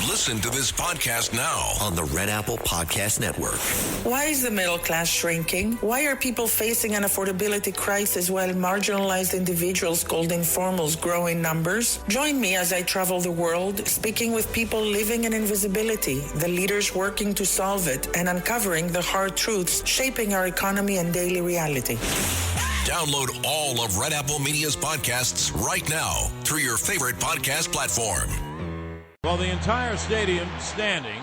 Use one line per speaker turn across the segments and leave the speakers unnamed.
Listen to this podcast now on the Red Apple Podcast Network.
Why is the middle class shrinking? Why are people facing an affordability crisis while marginalized individuals called informals grow in numbers? Join me as I travel the world, speaking with people living in invisibility, the leaders working to solve it, and uncovering the hard truths shaping our economy and daily reality.
Download all of Red Apple Media's podcasts right now through your favorite podcast platform.
Well, the entire stadium standing.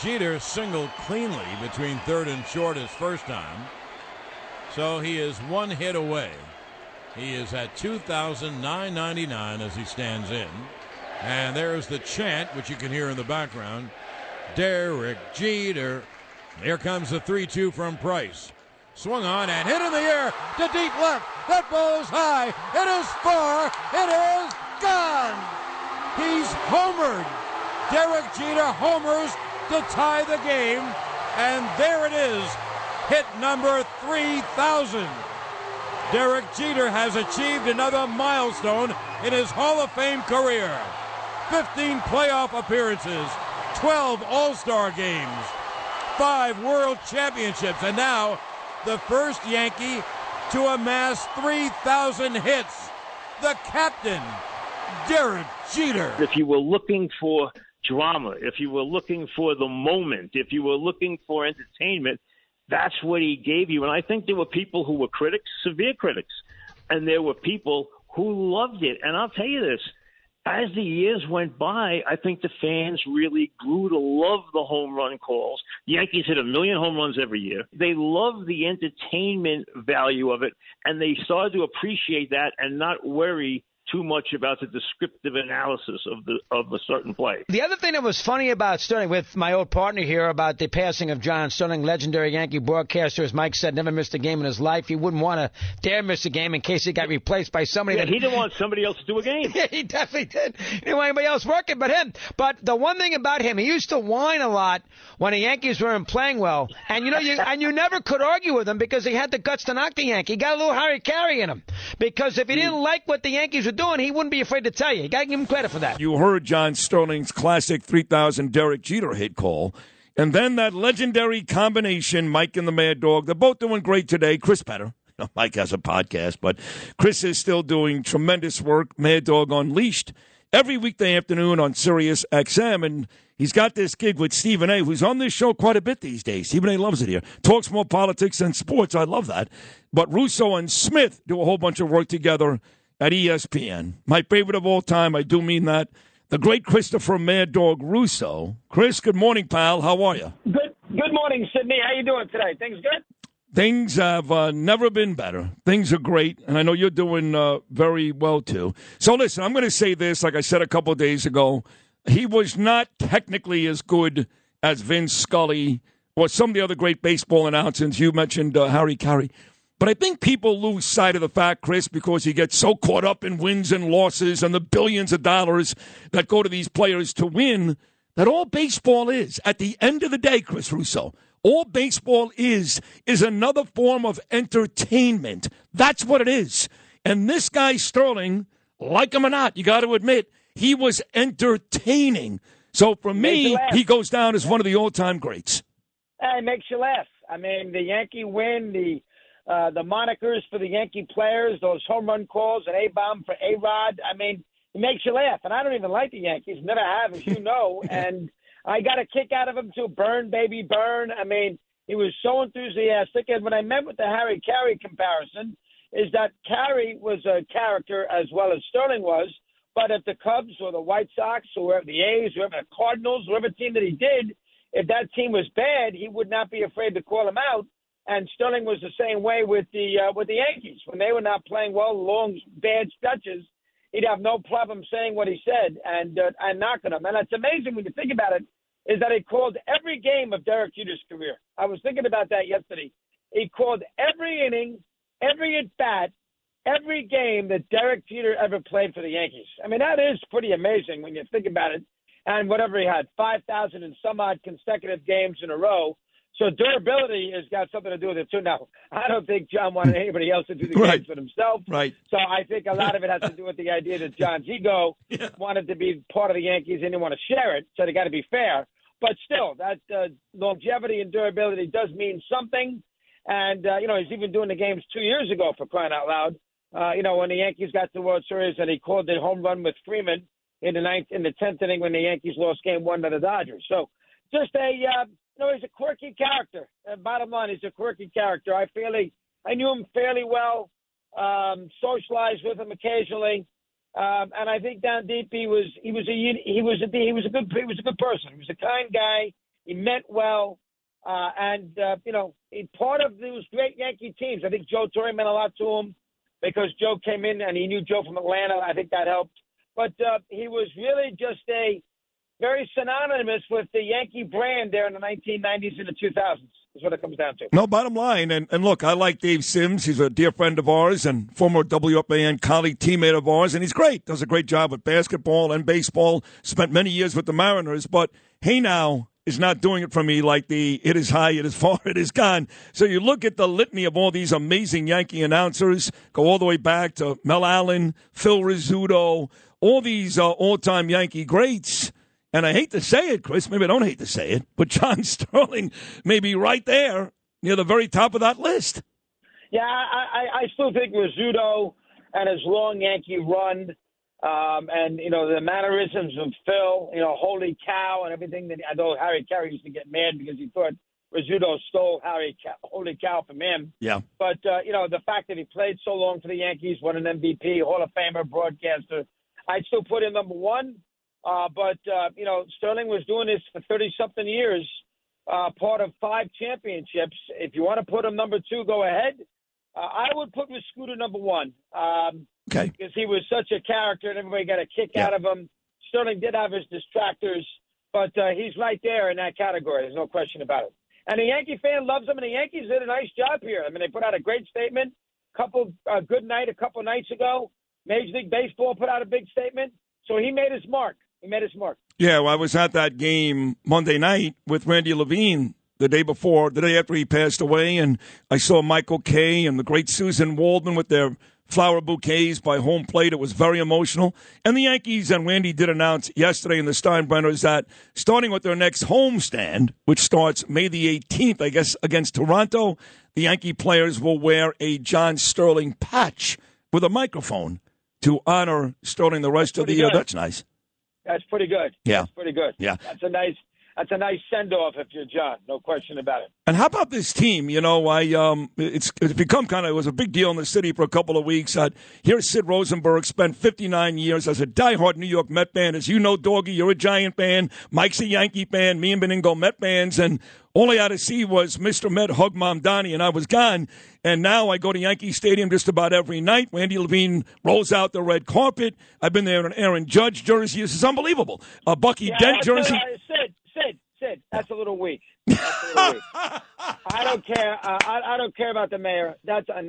Jeter singled cleanly between third and short his first time. So he is one hit away. He is at 2,999 as he stands in. And there's the chant, which you can hear in the background. Derek Jeter. Here comes the 3-2 from Price. Swung on and hit in the air to deep left. That ball is high. It is far. It is gone. He's homered. Derek Jeter homers to tie the game. And there it is. Hit number 3,000. Derek Jeter has achieved another milestone in his Hall of Fame career. 15 playoff appearances, 12 All-Star games, 5 World Championships, and now the first Yankee to amass 3,000 hits. The captain, Derek Jeter.
If you were looking for drama, if you were looking for the moment, if you were looking for entertainment, that's what he gave you. And I think there were people who were critics, severe critics, and there were people who loved it. And I'll tell you this, as the years went by, I think the fans really grew to love the home run calls. The Yankees hit 1 million home runs every year. They loved the entertainment value of it, and they started to appreciate that and not worry too much about the descriptive analysis of a certain play.
The other thing that was funny about Sterling, with my old partner here, about the passing of John Sterling, legendary Yankee broadcaster, as Mike said, never missed a game in his life. He wouldn't want to dare miss a game in case he got replaced by somebody.
Yeah, he didn't want somebody else to do a game.
Yeah, he definitely did. He didn't want anybody else working but him. But the one thing about him, he used to whine a lot when the Yankees weren't playing well. And you never could argue with him because he had the guts to knock the Yankee. He got a little Harry Carey in him. Because if he didn't like what the Yankees were doing, he wouldn't be afraid to tell you. You got to give him credit for that.
You heard John Sterling's classic 3,000 Derek Jeter hit call. And then that legendary combination, Mike and the Mad Dog. They're both doing great today. Chris better. Mike has a podcast, but Chris is still doing tremendous work. Mad Dog Unleashed every weekday afternoon on Sirius XM. And he's got this gig with Stephen A., who's on this show quite a bit these days. Stephen A. loves it here. Talks more politics and sports. I love that. But Russo and Smith do a whole bunch of work together at ESPN. My favorite of all time, I do mean that, the great Christopher Mad Dog Russo. Chris, good morning, pal. How are you?
Good morning, Sydney. How you doing today? Things good?
Things have never been better. Things are great, and I know you're doing very well, too. So, listen, I'm going to say this, like I said a couple of days ago. He was not technically as good as Vince Scully or some of the other great baseball announcers. You mentioned Harry Carey. But I think people lose sight of the fact, Chris, because he gets so caught up in wins and losses and the billions of dollars that go to these players to win, that all baseball is, at the end of the day, Chris Russo, all baseball is another form of entertainment. That's what it is. And this guy, Sterling, like him or not, you got to admit, he was entertaining. So for me, he goes down as one of the all-time greats.
It makes you laugh. I mean, the Yankee win, the monikers for the Yankee players, those home run calls, an A-bomb for A-Rod. I mean, it makes you laugh. And I don't even like the Yankees. Never have, as you know. And I got a kick out of him, too. Burn, baby, burn. I mean, he was so enthusiastic. And when I met with the Harry Carey comparison, is that Carey was a character as well as Sterling was. But if the Cubs or the White Sox or the A's, whoever the Cardinals, whoever team that he did, if that team was bad, he would not be afraid to call them out. And Sterling was the same way with the Yankees. When they were not playing well, long, bad stretches, he'd have no problem saying what he said and knocking them. And it's amazing when you think about it, is that he called every game of Derek Jeter's career. I was thinking about that yesterday. He called every inning, every at-bat, every game that Derek Jeter ever played for the Yankees. I mean, that is pretty amazing when you think about it. And whatever he had, 5,000 and some odd consecutive games in a row. So durability has got something to do with it, too. Now, I don't think John wanted anybody else to do the games with himself.
Right.
So I think a lot of it has to do with the idea that John's ego wanted to be part of the Yankees and didn't want to share it, so they got to be fair. But still, that longevity and durability does mean something. And, he's even doing the games 2 years ago, for crying out loud. When the Yankees got to the World Series and he called the home run with Freeman in the 10th inning when the Yankees lost Game 1 to the Dodgers. So just he's a quirky character. Bottom line, he's a quirky character. I knew him fairly well, socialized with him occasionally, and I think down deep he was a good person. He was a kind guy. He meant well, he part of those great Yankee teams. I think Joe Torre meant a lot to him because Joe came in and he knew Joe from Atlanta. I think that helped. But he was really just very synonymous with the Yankee brand there in the 1990s and the 2000s is what it comes down to.
No, bottom line, and look, I like Dave Sims. He's a dear friend of ours and former WFAN colleague, teammate of ours, and he's great. Does a great job with basketball and baseball. Spent many years with the Mariners, but hey now is not doing it for me like the it is high, it is far, it is gone. So you look at the litany of all these amazing Yankee announcers, go all the way back to Mel Allen, Phil Rizzuto, all these all-time Yankee greats. And I hate to say it, Chris, maybe I don't hate to say it, but John Sterling may be right there near the very top of that list.
Yeah, I still think Rizzuto and his long Yankee run and, the mannerisms of Phil, holy cow and everything. That I know Harry Carey used to get mad because he thought Rizzuto stole holy cow from him.
Yeah.
But, the fact that he played so long for the Yankees, won an MVP, Hall of Famer, broadcaster, I'd still put him number one. But Sterling was doing this for 30-something years, part of 5 championships. If you want to put him number 2, go ahead. I would put Scooter number 1 because he was such a character and everybody got a kick out of him. Sterling did have his distractors, but he's right there in that category. There's no question about it. And the Yankee fan loves him, and the Yankees did a nice job here. I mean, they put out a great statement. A couple nights ago. Major League Baseball put out a big statement. So he made his mark. Yeah,
well, I was at that game Monday night with Randy Levine the day after he passed away, and I saw Michael Kay and the great Susan Waldman with their flower bouquets by home plate. It was very emotional. And the Yankees and Randy did announce yesterday in the Steinbrenners that starting with their next homestand, which starts May the 18th, I guess, against Toronto, the Yankee players will wear a John Sterling patch with a microphone to honor Sterling the rest of the year. That's nice.
That's pretty good.
Yeah.
That's pretty good.
Yeah.
That's a nice send-off if you're John. No question about it.
And how about this team? It's become it was a big deal in the city for a couple of weeks. Here's Sid Rosenberg, spent 59 years as a diehard New York Met fan. As you know, Doggy, you're a Giant fan. Mike's a Yankee fan. Me and Beningo Met fans. And all I had to see was Mr. Met hug Mom Donnie, and I was gone. And now I go to Yankee Stadium just about every night. Randy Levine rolls out the red carpet. I've been there in an Aaron Judge jersey. This is unbelievable. A Bucky Dent jersey.
Sid, that's a little weak. I don't care. I don't care about the mayor. That's
I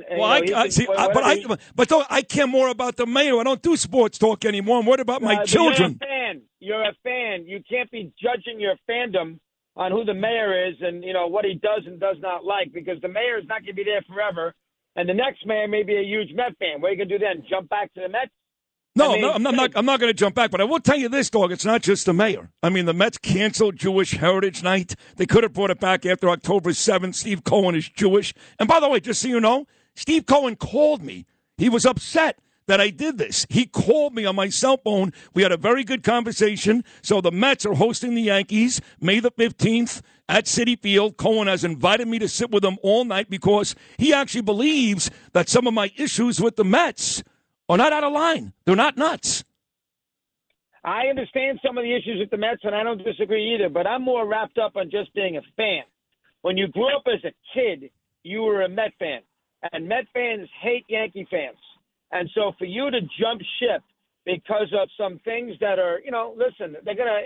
care more about the mayor. I don't do sports talk anymore. I'm worried about my children.
You're a fan. You can't be judging your fandom on who the mayor is and what he does and does not like, because the mayor is not going to be there forever, and the next mayor may be a huge Met fan. What are you going to do then? Jump back to the Mets?
I'm not going to jump back, but I will tell you this, Dog. It's not just the mayor. I mean, the Mets canceled Jewish Heritage Night. They could have brought it back after October 7th. Steve Cohen is Jewish. And by the way, just so you know, Steve Cohen called me. He was upset that I did this. He called me on my cell phone. We had a very good conversation. So the Mets are hosting the Yankees May the 15th at Citi Field. Cohen has invited me to sit with him all night because he actually believes that some of my issues with the Mets are not out of line. They're not nuts.
I understand some of the issues with the Mets, and I don't disagree either, but I'm more wrapped up on just being a fan. When you grew up as a kid, you were a Met fan, and Met fans hate Yankee fans. And so for you to jump ship because of some things that are, listen, they're going to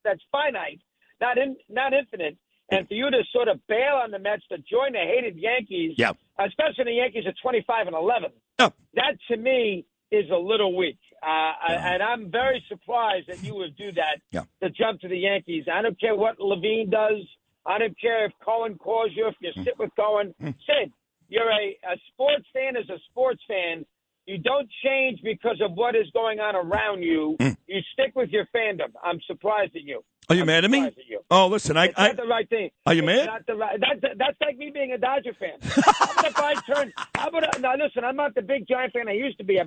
that's finite, not infinite. And for you to sort of bail on the Mets to join the hated Yankees, especially the Yankees at 25-11, that to me is a little weak. And I'm very surprised that you would do that to jump to the Yankees. I don't care what Levine does. I don't care if Cohen calls you, if you sit with Cohen. Sid, you're a sports fan is a sports fan. You don't change because of what is going on around you. You stick with your fandom. I'm surprised at you.
Are you mad at me? Oh, listen,
it's not the right thing.
Are you mad?
That's like me being a Dodger fan. Now listen, I'm not the big Giant fan I used to be. I'll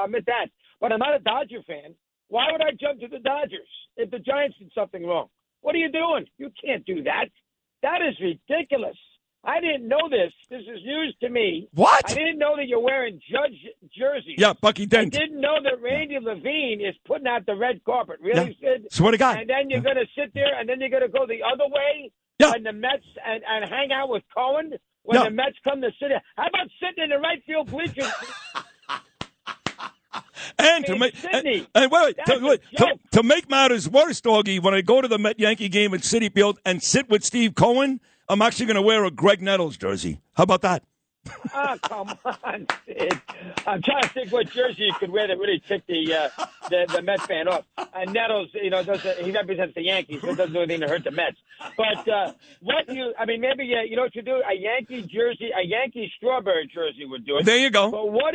admit that. But I'm not a Dodger fan. Why would I jump to the Dodgers if the Giants did something wrong? What are you doing? You can't do that. That is ridiculous. I didn't know this. This is news to me.
What?
I didn't know that you're wearing Judge jerseys.
Yeah, Bucky Dent.
I didn't know that Randy Levine is putting out the red carpet. Really, Sid?
Swear to God.
And then you're going to sit there, and then you're going to go the other way when the Mets and hang out with Cohen when the Mets come to sit. How about sitting in the right field bleachers?
And to make matters worse, Doggy, when I go to the Met Yankee game at Citi Field and sit with Steve Cohen, I'm actually going to wear a Greg Nettles jersey. How about that?
Oh, come on, Sid. I'm trying to think what jersey you could wear that really ticked the Mets fan off. And Nettles, he represents the Yankees, so it doesn't do anything to hurt the Mets. But maybe you know what you do? A Yankee jersey, a Yankee strawberry jersey would do it.
There you go.
But what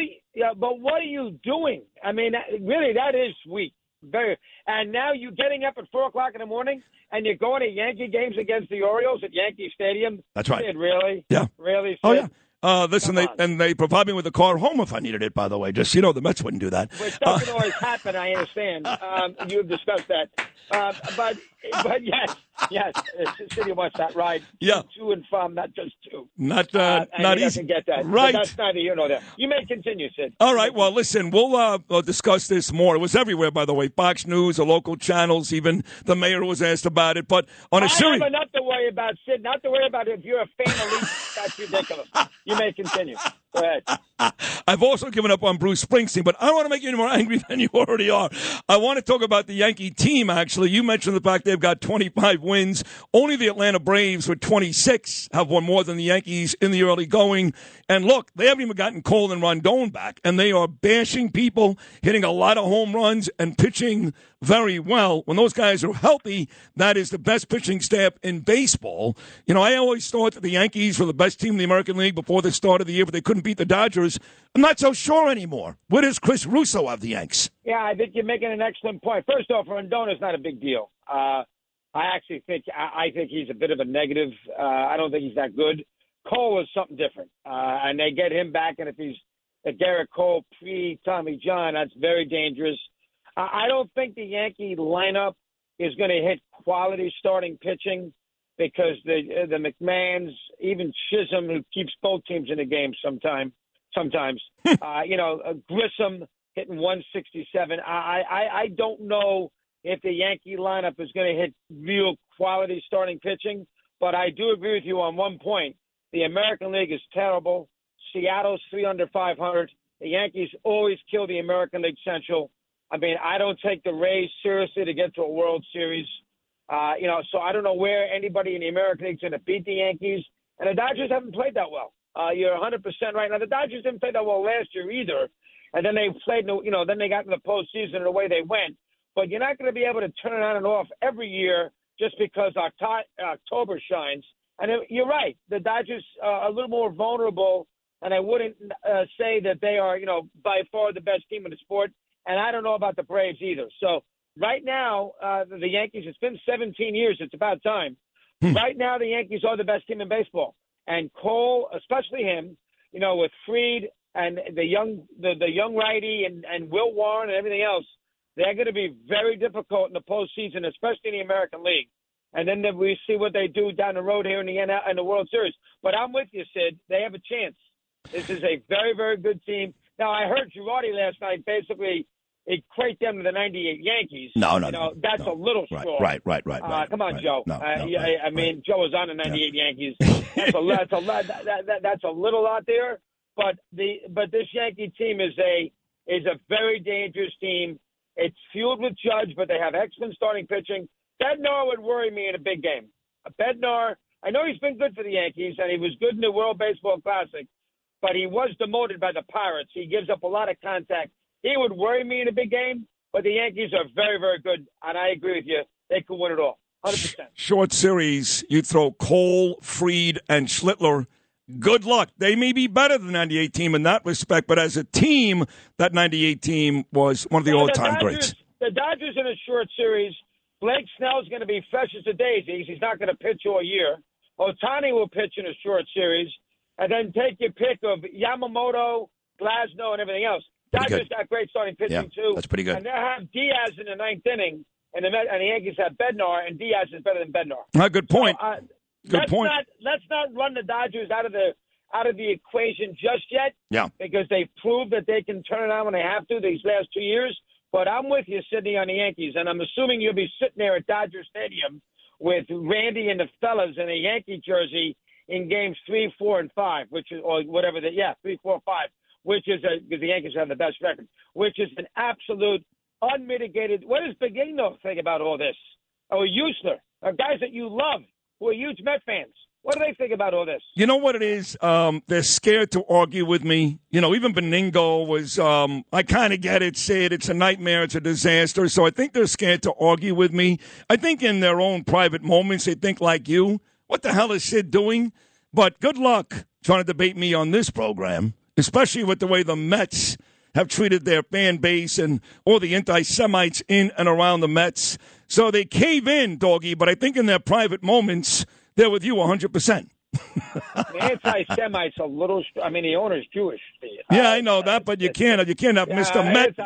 are you doing? I mean, really, that is sweet. And now you're getting up at 4:00 in the morning and you're going to Yankee games against the Orioles at Yankee Stadium.
That's right.
Sid, really?
Yeah.
Really? Sid?
Oh yeah. Listen, they provide me with a car home if I needed it, by the way. Just, the Mets wouldn't do that.
Which doesn't always happen, I understand. You've discussed that. But yes, City wants that ride.
Yeah.
To and from, not just to.
Not
he
easy.
Doesn't get that.
Right.
But that's neither here nor there. You may continue, Sid.
All right. Well, listen, we'll discuss this more. It was everywhere, by the way. Fox News, the local channels, even the mayor was asked about it. But on a serious...
I have enough to worry about, Sid. Not to worry about if you're a fan of Leafs. That's ridiculous. You may continue. Go ahead.
I've also given up on Bruce Springsteen, but I don't want to make you any more angry than you already are. I want to talk about the Yankee team, actually. You mentioned the fact they've got 25 wins. Only the Atlanta Braves with 26 have won more than the Yankees in the early going. And look, they haven't even gotten Cole and Rondon back, and they are bashing people, hitting a lot of home runs, and pitching very well. When those guys are healthy, that is the best pitching staff in baseball. I always thought that the Yankees were the best team in the American League before the start of the year, but they couldn't beat the Dodgers. I'm not so sure anymore. Where does Chris Russo have the Yanks?
Yeah, I think you're making an excellent point. First off, Rondon is not a big deal. I think he's a bit of a negative. I don't think he's that good. Cole is something different, and they get him back. And if he's a Garrett Cole pre-Tommy John, that's very dangerous. I don't think the Yankee lineup is going to hit quality starting pitching because the McMahons, even Chisholm, who keeps both teams in the game sometimes, Grissom hitting 167. I don't know if the Yankee lineup is going to hit real quality starting pitching, but I do agree with you on one point. The American League is terrible. Seattle's 3 under 500. The Yankees always kill the American League Central. I mean, I don't take the Rays seriously to get to a World Series. So I don't know where anybody in the American League is going to beat the Yankees. And the Dodgers haven't played that well. You're 100% right. Now, the Dodgers didn't play that well last year either. And then they played, then they got in the postseason the way they went. But you're not going to be able to turn it on and off every year just because October shines. And you're right. The Dodgers are a little more vulnerable, and I wouldn't say that they are, by far the best team in the sport. And I don't know about the Braves either. So right now, the Yankees, it's been 17 years. It's about time. Right now, the Yankees are the best team in baseball. And Cole, especially him, with Fried and the young righty and Will Warren and everything else, they're going to be very difficult in the postseason, especially in the American League. And then we see what they do down the road here in the World Series. But I'm with you, Sid. They have a chance. This is a very, very good team. Now, I heard Girardi last night basically equate them to the 98 Yankees.
No.
That's a little strong.
Right.
Come on, Joe. Joe was on the 98 Yankees. That's a little out there. But this Yankee team is a very dangerous team. It's fueled with Judge, but they have excellent starting pitching. Bednar would worry me in a big game. Bednar, I know he's been good for the Yankees, and he was good in the World Baseball Classic, but he was demoted by the Pirates. He gives up a lot of contact. He would worry me in a big game, but the Yankees are very, very good, and I agree with you. They could win it all, 100%.
Short series, you throw Cole, Fried, and Schlittler. Good luck. They may be better than the 98 team in that respect, but as a team, that 98 team was one of the all-time greats.
The Dodgers in a short series, Blake Snell's going to be fresh as a daisy. He's not going to pitch all year. Ohtani will pitch in a short series, and then take your pick of Yamamoto, Glasnow, and everything else. Dodgers got great starting pitching, too.
That's pretty good.
And they'll have Diaz in the ninth inning, and the Yankees have Bednar, and Diaz is better than Bednar.
Good point.
So,
Good point.
Let's not run the Dodgers out of the equation just yet.
Yeah.
Because they've proved that they can turn it on when they have to these last 2 years. But I'm with you, Sidney, on the Yankees, and I'm assuming you'll be sitting there at Dodger Stadium with Randy and the fellas in a Yankee jersey in games 3, 4, and 5, which is or whatever 3, 4, 5, which is because the Yankees have the best record, which is an absolute unmitigated. What does Bigino think about all this? Or Usler, guys that you love, who are huge Met fans. What do they think about all this?
You know what it is? They're scared to argue with me. You know, even Beningo was, I kind of get it, Sid. It's a nightmare. It's a disaster. So I think they're scared to argue with me. I think in their own private moments, they think like you. What the hell is Sid doing? But good luck trying to debate me on this program, especially with the way the Mets have treated their fan base and all the anti-Semites in and around the Mets. So they cave in, doggy, but I think in their private moments, they're with you 100%.
The anti-Semites a little. I mean, the owner's Jewish.
Yeah, I know that, but you can't have Mr. Met.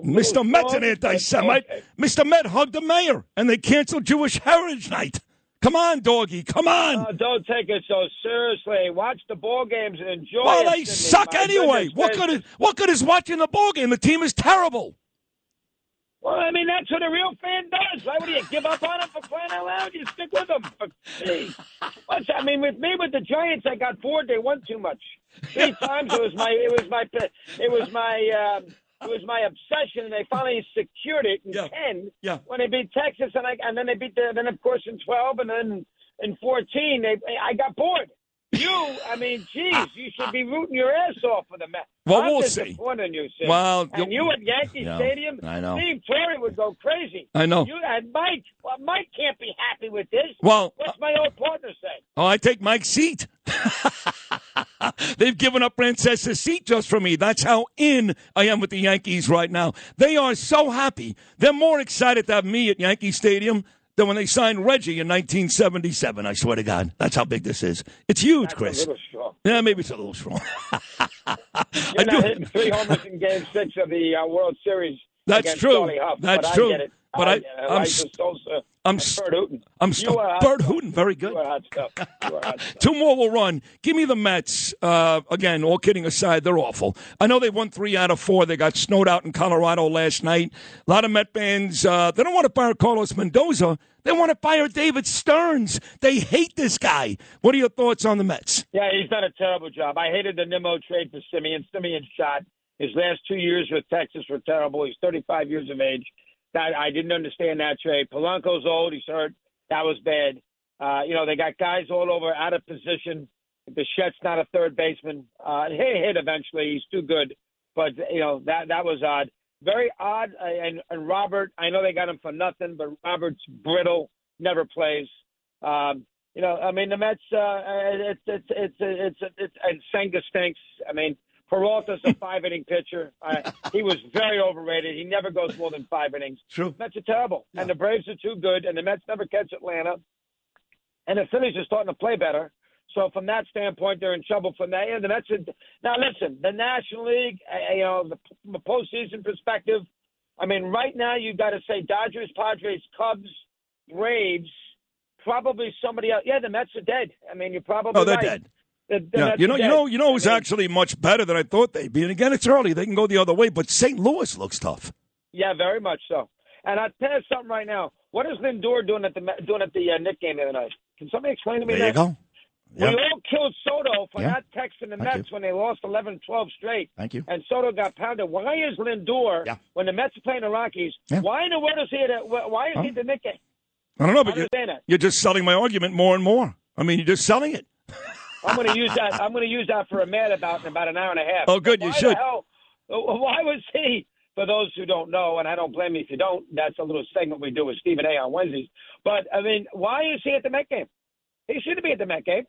Mr. Met's an anti-Semite. Okay. Mr. Met hugged the mayor, and they canceled Jewish Heritage Night. Come on, doggy, come on.
Don't take it so seriously. Watch the ball games and enjoy.
Well, they suck anyway. What good is watching the ball game? The team is terrible.
Well, I mean, that's what a real fan does. Why would you give up on them for crying out loud? You stick with them. I mean, with the Giants, I got bored. They won too much. 3 times it was my obsession, and they finally secured it in 10 when they beat Texas, and then they beat then of course in 12, and then in 14 I got bored. You should be rooting your ass off for the Mets.
Well, we'll see.
You, Sid.
Well,
and you at Yankee Stadium,
I know.
Steve Torrey would go crazy.
I know.
You and Mike. Well, Mike can't be happy with this.
Well,
what's my old partner say?
Oh, I take Mike's seat. They've given up Francesa's seat just for me. That's how in I am with the Yankees right now. They are so happy. They're more excited to have me at Yankee Stadium than when they signed Reggie in 1977, I swear to God. That's how big this is. It's huge,
That's
Chris.
A little strong.
Yeah, maybe it's a little strong.
You're not hitting 3 homers in Game 6 of the World Series.
That's true.
Huff,
That's true.
I get it.
But I'm Bert Hooten, very good.
You are hot stuff.
2 more will run. Give me the Mets. Again, all kidding aside, they're awful. I know they won 3 out of 4. They got snowed out in Colorado last night. A lot of Met fans, they don't want to fire Carlos Mendoza. They want to fire David Stearns. They hate this guy. What are your thoughts on the Mets?
Yeah, he's done a terrible job. I hated the Nimmo trade for Simeon. Simeon shot. His last 2 years with Texas were terrible. He's 35 years of age. I didn't understand that trade. Polanco's old. He's hurt. That was bad. They got guys all over out of position. Bichette's not a third baseman. He hit eventually. He's too good. But, that was odd. Very odd. And Robert, I know they got him for nothing, but Robert's brittle, never plays. The Mets, and Senga stinks. I mean, Peralta's a 5-inning pitcher. He was very overrated. He never goes more than 5 innings.
True.
Mets are terrible. Yeah. And the Braves are too good, and the Mets never catch Atlanta. And the Phillies are starting to play better. So from that standpoint, they're in trouble from that. And the Mets now, listen, the National League, the postseason perspective, I mean, right now you've got to say Dodgers, Padres, Cubs, Braves, probably somebody else. Yeah, the Mets are dead. I mean, you're probably
they're
right.
dead. You know who's actually much better than I thought they'd be. And again, it's early; they can go the other way. But St. Louis looks tough.
Yeah, very much so. And I'll tell you something right now. What is Lindor doing at the Knick game the other night? Can somebody explain to me that?
There you go. Yep.
We all killed Soto for not texting the Mets when they lost 11-12 straight.
Thank you.
And Soto got pounded. Why is Lindor, when the Mets are playing the Rockies, why in the world is he why is he at the Knick game?
I don't know, but you're just selling my argument more and more. I mean, you're just selling it.
I'm going to use that. I'm going to use that for a mad about in about an hour and a half.
Oh, good. You should.
Why was he? For those who don't know, and I don't blame you if you don't, that's a little segment we do with Stephen A. on Wednesdays. But, I mean, why is he at the Met game? He shouldn't be at the Met game.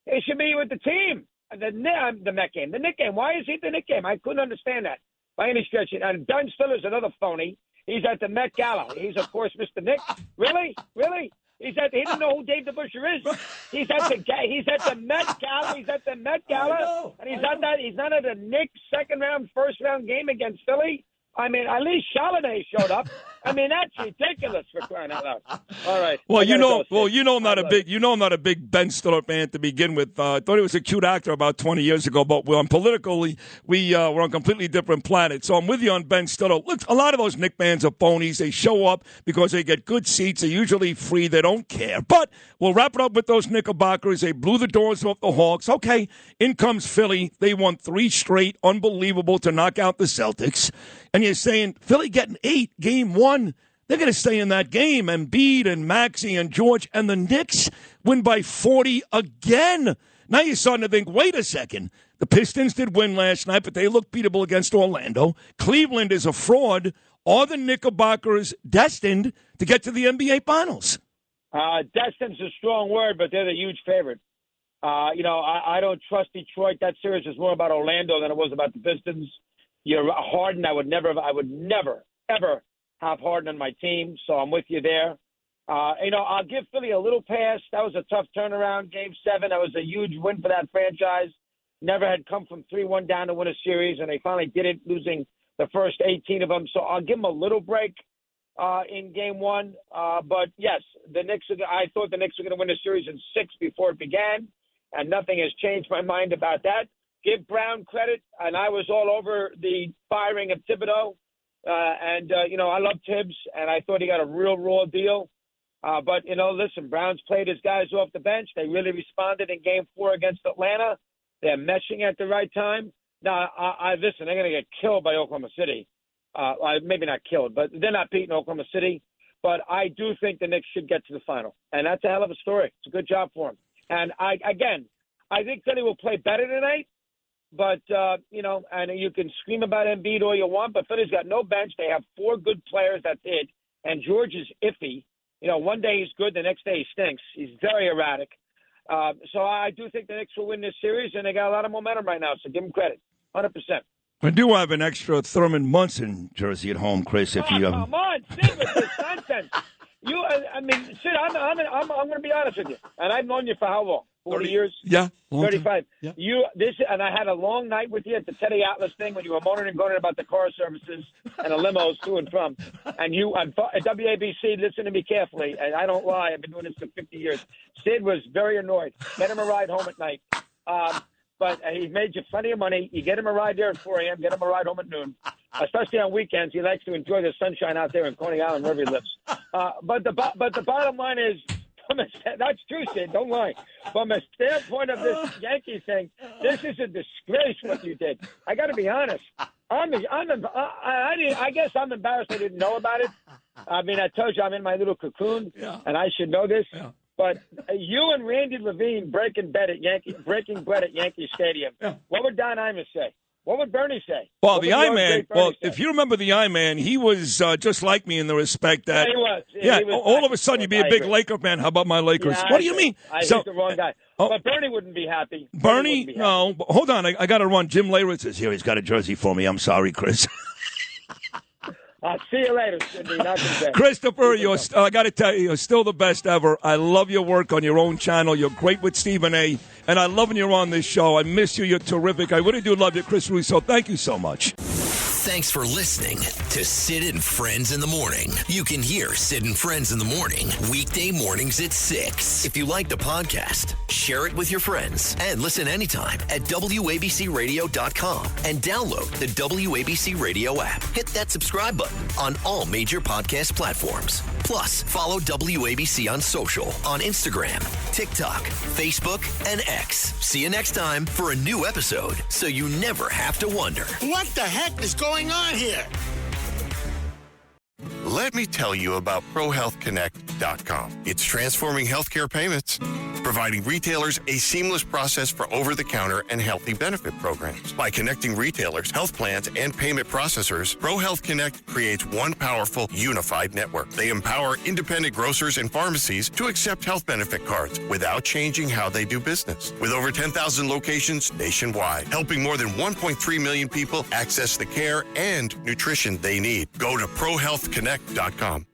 He should be with the team. The Met game. The Knick game. Why is he at the Knick game? I couldn't understand that by any stretch. And Ben Stiller's another phoney. He's at the Met Gala. He's, of course, Mr. Knick. Really? He didn't know who Dave DeBusschere is. He's at the Met Gala. He's at the Met Gala. And he's not at a Knicks second round, first round game against Philly. I mean, at least Chalamet showed up. I mean, that's ridiculous for crying out loud. All right.
Well, I'm not a big Ben Stiller fan to begin with. I thought he was a cute actor about 20 years ago, but politically, we're on completely different planets. So I'm with you on Ben Stiller. Look, a lot of those Knick fans are phonies. They show up because they get good seats. They're usually free. They don't care. But we'll wrap it up with those Knickerbockers. They blew the doors off the Hawks. Okay, in comes Philly. They won 3 straight. Unbelievable to knock out the Celtics. And you're saying Philly getting 8, game 1. They're going to stay in that game. Embiid and Maxey and George and the Knicks win by 40 again. Now you're starting to think, wait a second. The Pistons did win last night, but they look beatable against Orlando. Cleveland is a fraud. Are the Knickerbockers destined to get to the NBA Finals?
Destined's a strong word, but they're the huge favorite. I don't trust Detroit. That series is more about Orlando than it was about the Pistons. You're Harden. I would never, ever have Harden on my team. So I'm with you there. I'll give Philly a little pass. That was a tough turnaround. Game 7. That was a huge win for that franchise. Never had come from 3-1 down to win a series, and they finally did it, losing the first 18 of them. So I'll give them a little break in Game 1. But yes, I thought the Knicks were going to win the series in 6 before it began, and nothing has changed my mind about that. Give Brown credit, and I was all over the firing of Thibodeau. I love Tibbs, and I thought he got a real raw deal. But listen, Brown's played his guys off the bench. They really responded in Game 4 against Atlanta. They're meshing at the right time. Now, listen, they're going to get killed by Oklahoma City. Maybe not killed, but they're not beating Oklahoma City. But I do think the Knicks should get to the final, and that's a hell of a story. It's a good job for them. And I think Philly will play better tonight. But, and you can scream about Embiid all you want, but Philly's got no bench. They have 4 good players, that's it. And George is iffy. One day he's good, the next day he stinks. He's very erratic. So I do think the Knicks will win this series, and they got a lot of momentum right now, so give them credit, 100%.
I do have an extra Thurman Munson jersey at home, Chris. If you
come on, Sid, with this nonsense. Sid, I'm going to be honest with you, and I've known you for how long? 40 years?
Yeah.
35.
Yeah.
And I had a long night with you at the Teddy Atlas thing when you were moaning and groaning about the car services and the limos to and from. And you, at WABC, listen to me carefully, and I don't lie. I've been doing this for 50 years. Sid was very annoyed. Get him a ride home at night. But he's made you plenty of money. You get him a ride there at 4 a.m., get him a ride home at noon. Especially on weekends. He likes to enjoy the sunshine out there in Coney Island, wherever he lives. But the bottom line is, that's true, Sid. Don't lie. From a standpoint of this Yankees thing, this is a disgrace what you did. I got to be honest. I guess I'm embarrassed I didn't know about it. I mean, I told you I'm in my little cocoon, and I should know this. Yeah. But you and Randy Levine breaking bread at Yankee Stadium. Yeah. What would Don Imus say? What would Bernie say?
Well, the I-Man, if you remember the I-Man, he was just like me in the respect that...
Yeah, he was.
Yeah, he was all of a sudden you'd be a big Laker fan. How about my Lakers?
Yeah,
what do you mean?
He's the wrong guy. But Bernie wouldn't be happy.
Bernie? No. Hold on. I got to run. Jim Leyritz is here. He's got a jersey for me. I'm sorry, Chris.
I'll see you later, Cindy.
Christopher, I got to tell you, you're still the best ever. I love your work on your own channel. You're great with Stephen A. And I love when you're on this show. I miss you. You're terrific. I really do love you, Chris Russo. Thank you so much.
Thanks for listening to Sid and Friends in the Morning. You can hear Sid and Friends in the Morning weekday mornings at 6. If you like the podcast, share it with your friends and listen anytime at WABCRadio.com and download the WABC Radio app. Hit that subscribe button on all major podcast platforms. Plus, follow WABC on social on Instagram, TikTok, Facebook, and X. See you next time for a new episode so you never have to wonder.
What the heck is going on here?
Let me tell you about ProHealthConnect.com. It's transforming healthcare payments. providing retailers a seamless process for over-the-counter and healthy benefit programs. By connecting retailers, health plans, and payment processors, ProHealth Connect creates one powerful, unified network. They empower independent grocers and pharmacies to accept health benefit cards without changing how they do business. With over 10,000 locations nationwide, helping more than 1.3 million people access the care and nutrition they need. Go to ProHealthConnect.com.